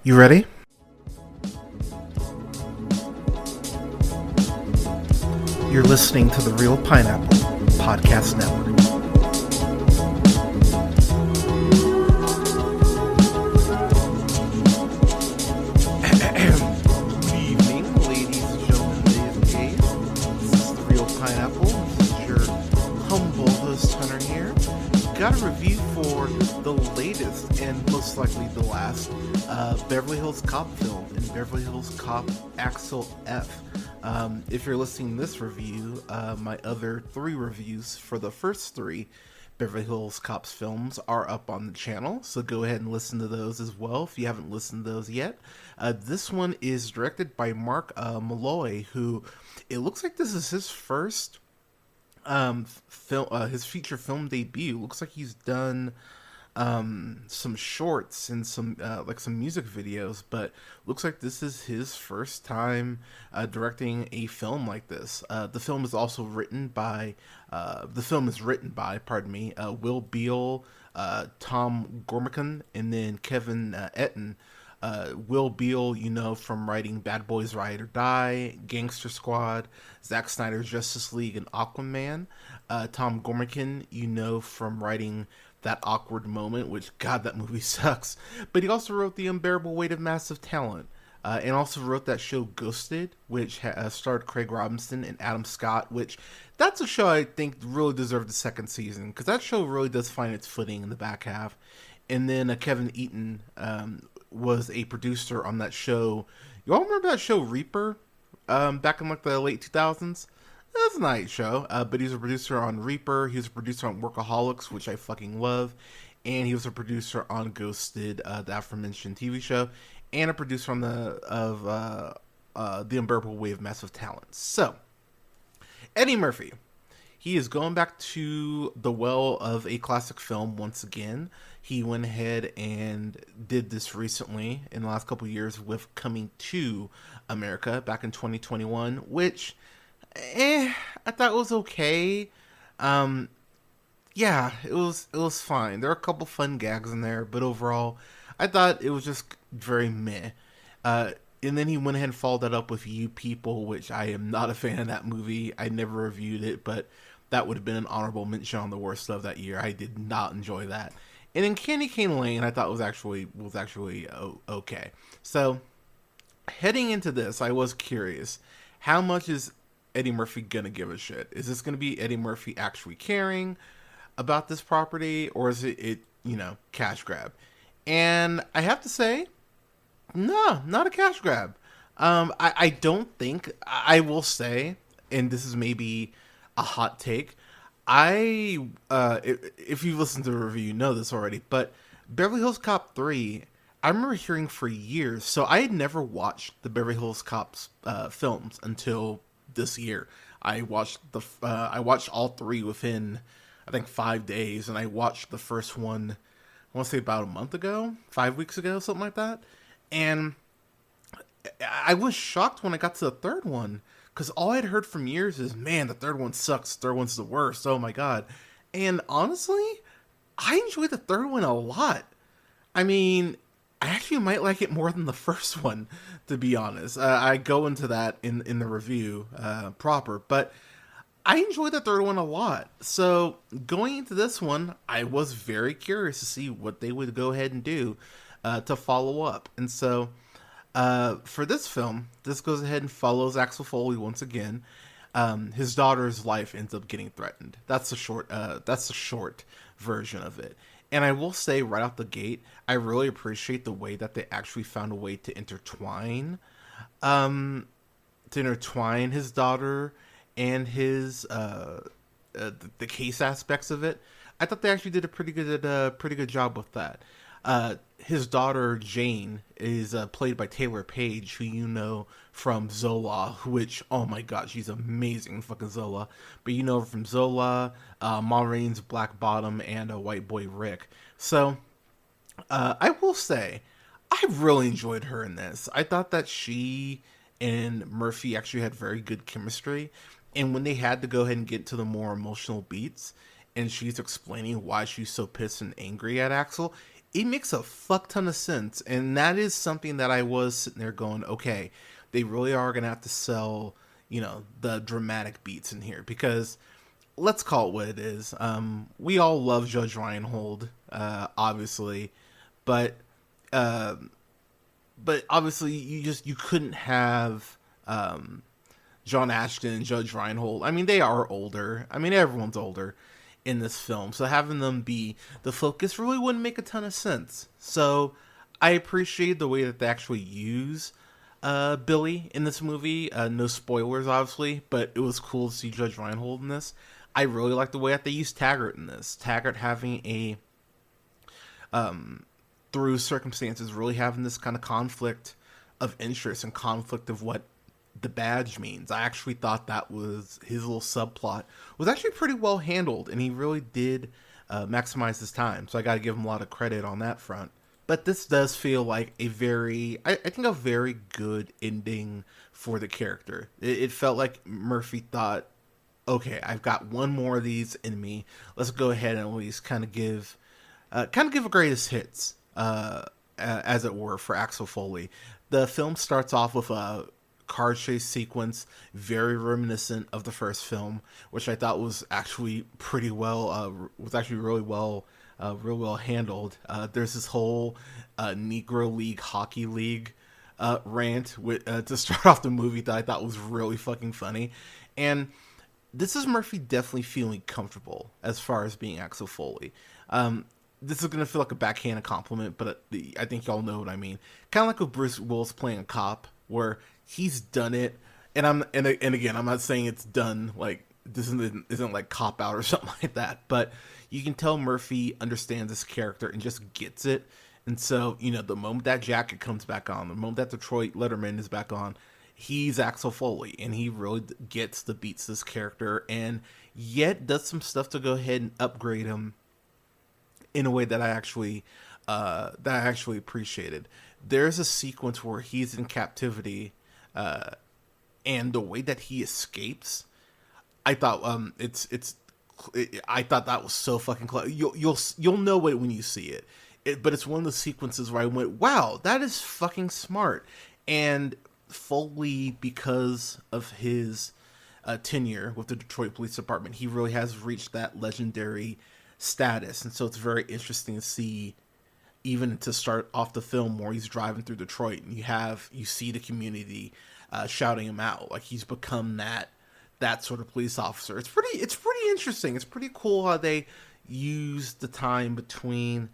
You ready? You're listening to the Real Pineapple Podcast Network. Good evening, ladies and gentlemen, ladies and gays. This is the Real Pineapple. This is your humble host, Hunter here. Got a review for the latest and most likely the last Beverly Hills Cop film in Beverly Hills Cop Axel F. If you're listening to this review, my other 3 reviews for the first 3 Beverly Hills Cops films are up on the channel, so go ahead and listen to those as well if you haven't listened to those yet. This one is directed by Mark Malloy, who it looks like this is his first his feature film debut. Looks like he's done some shorts and some some music videos, but looks like this is his first time directing a film like this. The film is also written by Will Beal, Tom Gormican, and then Kevin Etten. Will Beal, you know, from writing Bad Boys Ride or Die, Gangster Squad, Zack Snyder's Justice League, and Aquaman. Tom Gormican, you know, from writing That Awkward Moment, which, God, that movie sucks. But he also wrote The Unbearable Weight of Massive Talent, and also wrote that show Ghosted, which starred Craig Robinson and Adam Scott, which that's a show I think really deserved the second season, because that show really does find its footing in the back half. And then Kevin Eaton was a producer on that show. You all remember that show Reaper back in like the late 2000s? That's a nice show, but he was a producer on Reaper. He was a producer on Workaholics, which I fucking love, and he was a producer on Ghosted, the aforementioned TV show, and a producer on the Unbearable Weight of Massive Talent. So, Eddie Murphy, he is going back to the well of a classic film once again. He went ahead and did this recently in the last couple of years with Coming to America back in 2021, which I thought was okay. Yeah, it was fine. There are a couple fun gags in there, but overall, I thought it was just very meh. And then he went ahead and followed that up with You People, which I am not a fan of that movie. I never reviewed it, but that would have been an honorable mention on the worst of that year. I did not enjoy that. And then Candy Cane Lane, I thought was actually okay. So, heading into this, I was curious, how much is Eddie Murphy gonna give a shit? Is this gonna be Eddie Murphy actually caring about this property, or is it cash grab? And I have to say, no, not a cash grab. I don't think, I will say, and this is maybe a hot take, if you've listened to the review, you know this already, but Beverly Hills Cop 3, I remember hearing for years, so I had never watched the Beverly Hills Cops films until this year. I watched all 3 within, I think, 5 days, and I watched the first one, I want to say about a month ago, 5 weeks ago, something like that, and I was shocked when I got to the third one, because all I'd heard from years is, man, the third one sucks, the third one's the worst, oh my god. And honestly, I enjoyed the third one a lot. I mean, I actually might like it more than the first one, to be honest. I go into that in the review proper, but I enjoyed the third one a lot. So going into this one, I was very curious to see what they would go ahead and do to follow up. And so for this film, this goes ahead and follows Axel Foley once again. His daughter's life ends up getting threatened. That's the short version of it. And I will say right out the gate, I really appreciate the way that they actually found a way to intertwine his daughter and his the case aspects of it. I thought they actually did a pretty good job with that. His daughter Jane is played by Taylor Page, who you know from Zola, which, oh my god, she's amazing, fucking Zola. But you know her from Zola, Maureen's Black Bottom, and White Boy Rick. So I will say, I really enjoyed her in this. I thought that she and Murphy actually had very good chemistry, and when they had to go ahead and get to the more emotional beats, and she's explaining why she's so pissed and angry at Axel, it makes a fuck ton of sense. And that is something that I was sitting there going, okay, they really are going to have to sell, the dramatic beats in here, because let's call it what it is. We all love Judge Reinhold, obviously, but uh, obviously you couldn't have John Ashton and Judge Reinhold. I mean, they are older. I mean, everyone's older in this film, so having them be the focus really wouldn't make a ton of sense. So I appreciate the way that they actually use Billy in this movie. No spoilers, obviously, but it was cool to see Judge Reinhold in this. I really like the way that they use Taggart in this. Taggart having a, through circumstances, really having this kind of conflict of interest and conflict of what the badge means. I actually thought that was his little subplot was actually pretty well handled, and he really did maximize his time. So I got to give him a lot of credit on that front. But this does feel like a very, I think, a very good ending for the character. It felt like Murphy thought, okay, I've got one more of these in me. Let's go ahead and at least kind of give a greatest hits, as it were, for Axel Foley. The film starts off with a car chase sequence, very reminiscent of the first film, which I thought was actually pretty well, was actually really well handled. There's this whole Negro League Hockey League rant to start off the movie that I thought was really fucking funny, and this is Murphy definitely feeling comfortable as far as being Axel Foley. This is gonna feel like a backhanded compliment, but I think y'all know what I mean. Kind of like with Bruce Willis playing a cop, where he's done it, and again, I'm not saying it's done like this isn't like Cop Out or something like that, but you can tell Murphy understands this character and just gets it. And so, the moment that jacket comes back on, the moment that Detroit Letterman is back on, he's Axel Foley, and he really gets the beats this character, and yet does some stuff to go ahead and upgrade him in a way that I actually appreciated. There's a sequence where he's in captivity, and the way that he escapes, I thought I thought that was so fucking clever. You'll know it when you see it. But it's one of the sequences where I went, wow, that is fucking smart. And Foley, because of his tenure with the Detroit Police Department, he really has reached that legendary status. And so it's very interesting to see, even to start off the film where he's driving through Detroit, and you see the community shouting him out, like he's become that sort of police officer. It's pretty interesting. It's pretty cool how they use the time between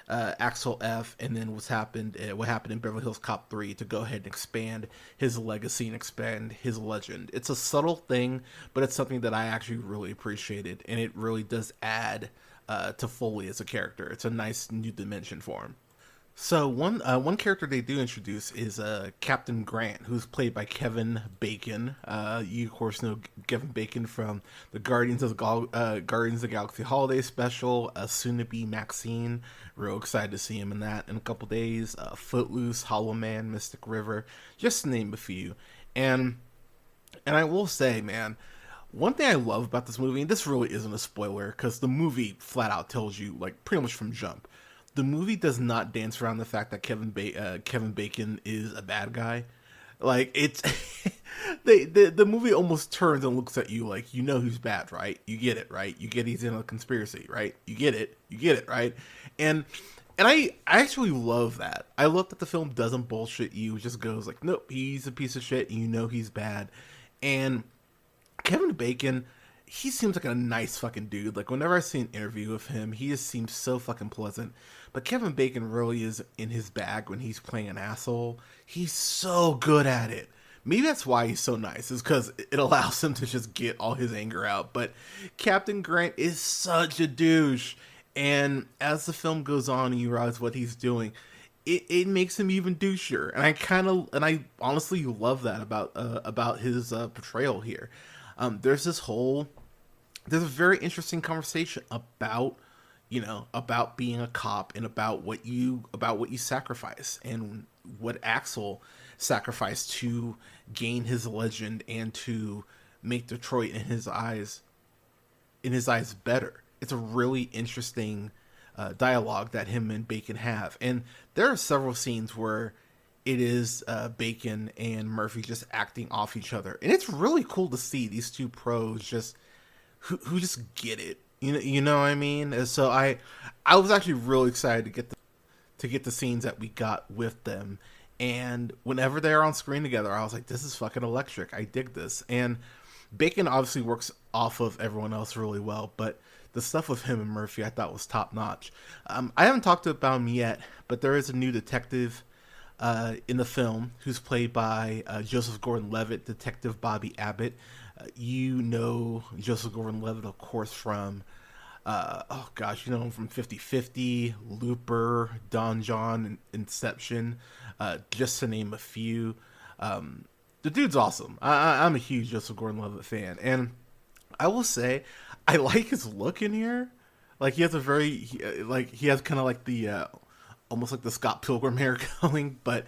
Axel F and then what happened in Beverly Hills Cop 3 to go ahead and expand his legacy and expand his legend. It's a subtle thing, but it's something that I actually really appreciated, and it really does add to Foley as a character. It's a nice new dimension for him. So one character they do introduce is Captain Grant, who's played by Kevin Bacon. You of course know Kevin Bacon from the Guardians of the Galaxy Holiday Special, soon to be Maxine. Real excited to see him in that in a couple days. Footloose, Hollow Man, Mystic River, just to name a few. And I will say, man, one thing I love about this movie, and this really isn't a spoiler because the movie flat out tells you, like, pretty much from jump. The movie does not dance around the fact that Kevin Bacon is a bad guy. Like, it's the movie almost turns and looks at you like, who's bad, right? You get it, right? You get he's in a conspiracy, right? You get it, right? And I actually love that. I love that the film doesn't bullshit you. It just goes like, nope, he's a piece of shit, and he's bad. And Kevin Bacon, he seems like a nice fucking dude. Like, whenever I see an interview with him, he just seems so fucking pleasant. But Kevin Bacon really is in his bag when he's playing an asshole. He's so good at it. Maybe that's why he's so nice, is because it allows him to just get all his anger out. But Captain Grant is such a douche. And as the film goes on and you realize what he's doing, it makes him even douchier. And I honestly love that about his portrayal here. There's a very interesting conversation about being a cop and about what you sacrifice, and what Axel sacrificed to gain his legend and to make Detroit in his eyes better. It's a really interesting dialogue that him and Bacon have, and there are several scenes where it is Bacon and Murphy just acting off each other, and it's really cool to see these two pros just who just get it. You know what I mean? And so I was actually really excited to get the scenes that we got with them. And whenever they're on screen together, I was like, this is fucking electric. I dig this. And Bacon obviously works off of everyone else really well, but the stuff with him and Murphy I thought was top notch. I haven't talked about him yet, but there is a new detective in the film who's played by Joseph Gordon-Levitt, Detective Bobby Abbott. You know Joseph Gordon-Levitt, of course, from oh gosh, you know him from 50/50, Looper, Don John, and Inception, just to name a few. The dude's awesome. I'm a huge Joseph Gordon-Levitt fan, and I will say I like his look in here. Like he has a very he has kind of like the almost like the Scott Pilgrim hair going, but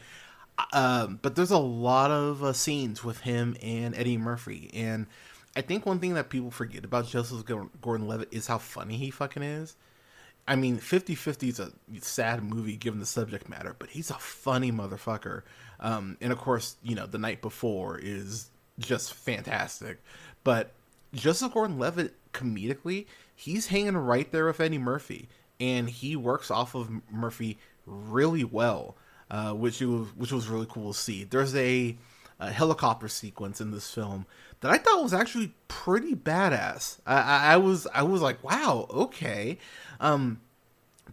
there's a lot of scenes with him and Eddie Murphy, and I think one thing that people forget about Joseph Gordon-Levitt is how funny he fucking is. I mean, 50/50 is a sad movie given the subject matter, but he's a funny motherfucker. And of course, you know, The Night Before is just fantastic. But Joseph Gordon-Levitt, comedically, he's hanging right there with Eddie Murphy, and he works off of Murphy really well, which was really cool to see. There's a helicopter sequence in this film that I thought was actually pretty badass. I was like, wow, okay.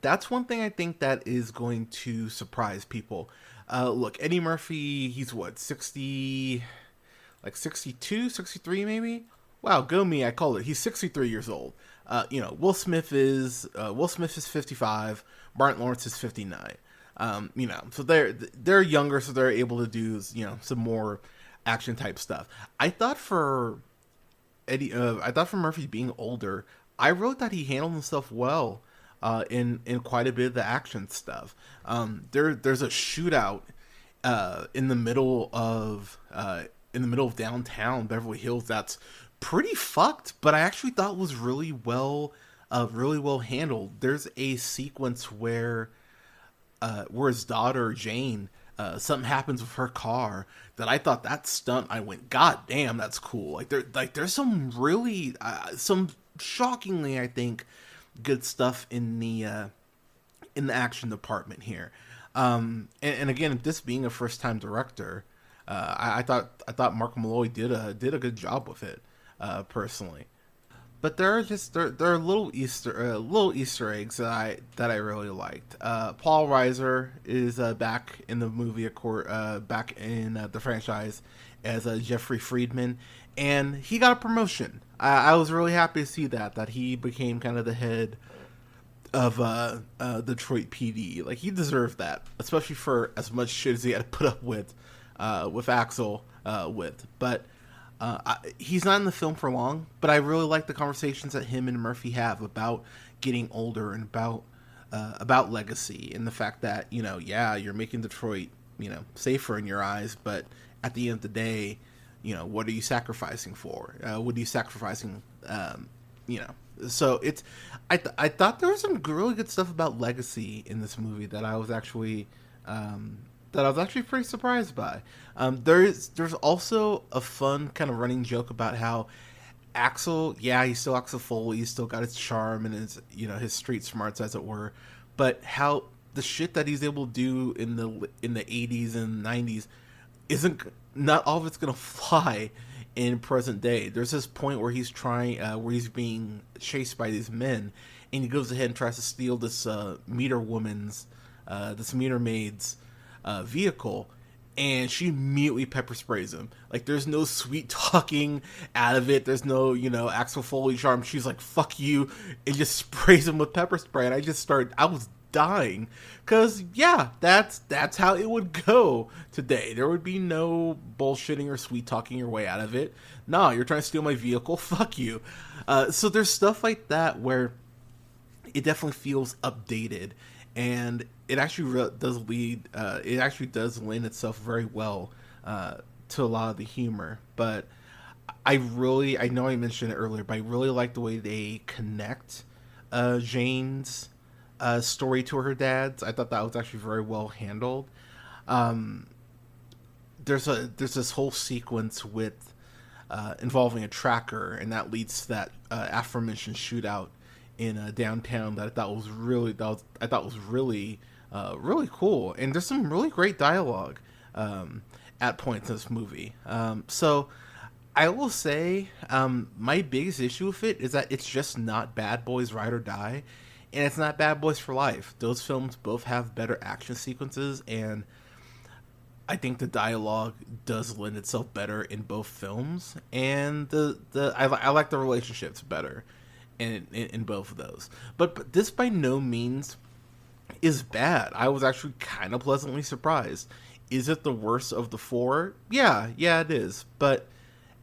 That's one thing I think that is going to surprise people. Look, Eddie Murphy, he's what, 60, like 62, 63 maybe? Wow, go me, I called it. He's 63 years old. You know, Will Smith is 55, Martin Lawrence is 59. You know, so they're younger, so they're able to do, you know, some more action type stuff. I thought for Murphy being older, I really thought he handled himself well in quite a bit of the action stuff. There's a shootout in the middle of downtown Beverly Hills that's pretty fucked, but I actually thought was really well handled. There's a sequence where his daughter Jane, something happens with her car that I thought that stunt. I went, God damn, that's cool. There's some really some shockingly, I think, good stuff in the action department here. And again, this being a first time director, I thought Mark Malloy did a good job with it, personally. But there are little Easter eggs that I really liked. Paul Reiser is back in the movie, back in the franchise as Jeffrey Friedman, and he got a promotion. I was really happy to see that he became kind of the head of Detroit PD. Like, he deserved that, especially for as much shit as he had to put up with Axel but. He's not in the film for long, but I really like the conversations that him and Murphy have about getting older and about legacy and the fact that, you know, yeah, you're making Detroit, you know, safer in your eyes, but at the end of the day, you know, what are you sacrificing for? What are you sacrificing? You know, so I thought there was some really good stuff about legacy in this movie that I was actually pretty surprised by. There's also a fun kind of running joke about how Axel, yeah, he's still Axel Foley, he's still got his charm and his, you know, his street smarts, as it were, but how the shit that he's able to do in the 80s and 90s not all of it's gonna fly in present day. There's this point where he's where he's being chased by these men, and he goes ahead and tries to steal this meter maid's vehicle, and she immediately pepper sprays him. Like, there's no sweet talking out of it. There's no, you know, Axel Foley charm. She's like, fuck you, and just sprays him with pepper spray. And I was dying, because yeah, that's how it would go today. There would be no bullshitting or sweet talking your way out of it. No, you're trying to steal my vehicle, fuck you. So there's stuff like that where it definitely feels updated, and it actually does lend itself very well to a lot of the humor. But I know I mentioned it earlier, but I really like the way they connect Jane's story to her dad's. I thought that was actually very well handled. Um, there's this whole sequence with involving a tracker, and that leads to that aforementioned shootout in downtown that I thought was really really cool. And there's some really great dialogue at points in this movie. So I will say my biggest issue with it is that it's just not Bad Boys Ride or Die, and it's not Bad Boys for Life. Those films both have better action sequences, and I think the dialogue does lend itself better in both films, and I like the relationships better in both of those. But this by no means is bad. I was actually kind of pleasantly surprised. Is it the worst of the four? Yeah, it is. But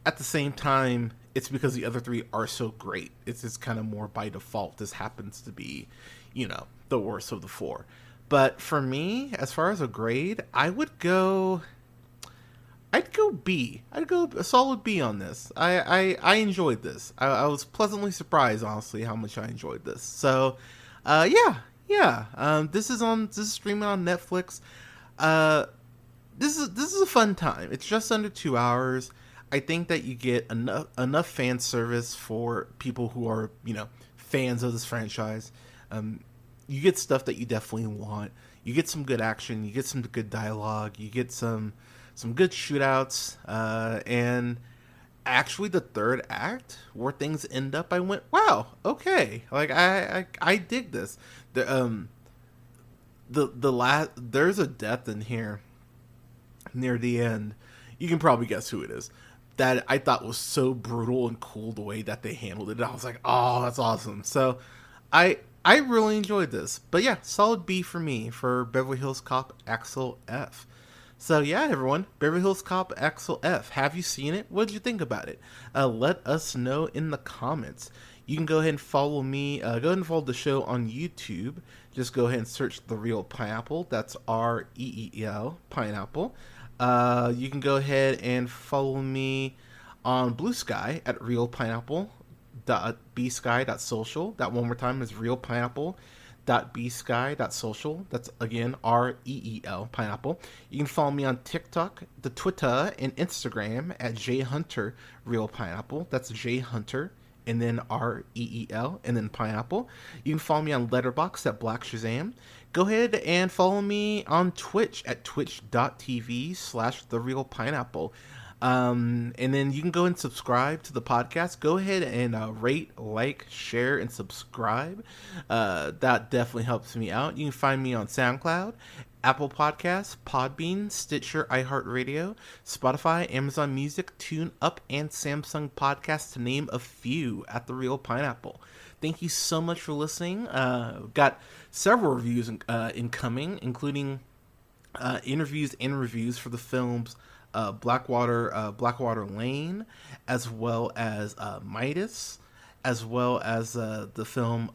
at the same time, it's because the other three are so great. It's just kind of more by default. This happens to be, the worst of the four. But for me, as far as a grade, I'd go B. I'd go a solid B on this. I enjoyed this. I was pleasantly surprised, honestly, how much I enjoyed this. So, yeah. This is streaming on Netflix. This is a fun time. It's just under 2 hours. I think that you get enough fan service for people who are, fans of this franchise. You get stuff that you definitely want. You get some good action. You get some good dialogue. You get some good shootouts. And actually, the third act, where things end up, I went, wow, okay. Like I dig this. There's a death in here near the end. You can probably guess who it is. That I thought was so brutal and cool the way that they handled it. I was like, oh, that's awesome. So I really enjoyed this. But yeah, solid B for me for Beverly Hills Cop Axel F. So yeah, everyone, Beverly Hills Cop Axel F. Have you seen it? What did you think about it? Let us know in the comments. You can go ahead and follow me. Go ahead and follow the show on YouTube. Just go ahead and search The Real Pineapple. That's REEL, Pineapple. You can go ahead and follow me on Blue Sky at realpineapple.bsky.social. That one more time is realpineapple.bsky.social. That's again REEL, Pineapple. You can follow me on TikTok, the Twitter, and Instagram at jhunterrealpineapple. That's jhunter and then REEL and then Pineapple. You can follow me on Letterboxd at Black Shazam. Go ahead and follow me on Twitch at twitch.tv/therealpineapple. And then you can go and subscribe to the podcast. Go ahead and rate, like, share, and subscribe. That definitely helps me out. You can find me on SoundCloud, Apple Podcasts, Podbean, Stitcher, iHeartRadio, Spotify, Amazon Music, TuneUp, and Samsung Podcasts, to name a few, at The Real Pineapple. Thank you so much for listening. Got several reviews incoming, including interviews and reviews for the films Blackwater Lane, as well as Midas, as well as the film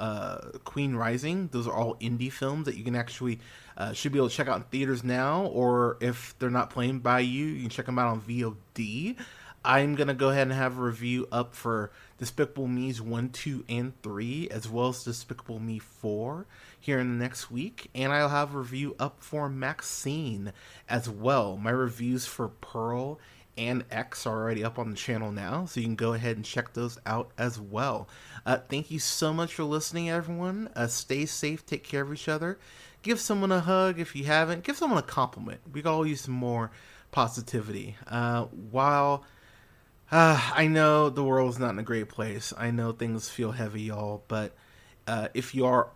Queen Rising. Those are all indie films that you can actually should be able to check out in theaters now, or if they're not playing by you, you can check them out on VOD. I'm going to go ahead and have a review up for Despicable Me's 1, 2, and 3, as well as Despicable Me 4 here in the next week. And I'll have a review up for Maxine as well. My reviews for Pearl and X are already up on the channel now, so you can go ahead and check those out as well. Thank you so much for listening, everyone. Stay safe, take care of each other. Give someone a hug if you haven't. Give someone a compliment. We could all use some more positivity. While I know the world's not in a great place, I know things feel heavy, y'all, but if you are,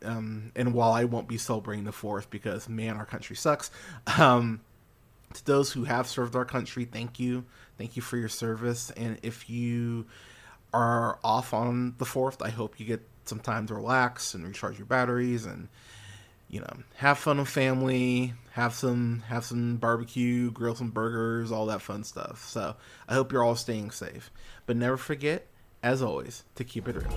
and while I won't be celebrating the 4th because, man, our country sucks, to those who have served our country, thank you. Thank you for your service. And if you are off on the 4th, I hope you get some time to relax and recharge your batteries and, have fun with family, have some barbecue, grill some burgers, all that fun stuff. So I hope you're all staying safe. But never forget, as always, to keep it real.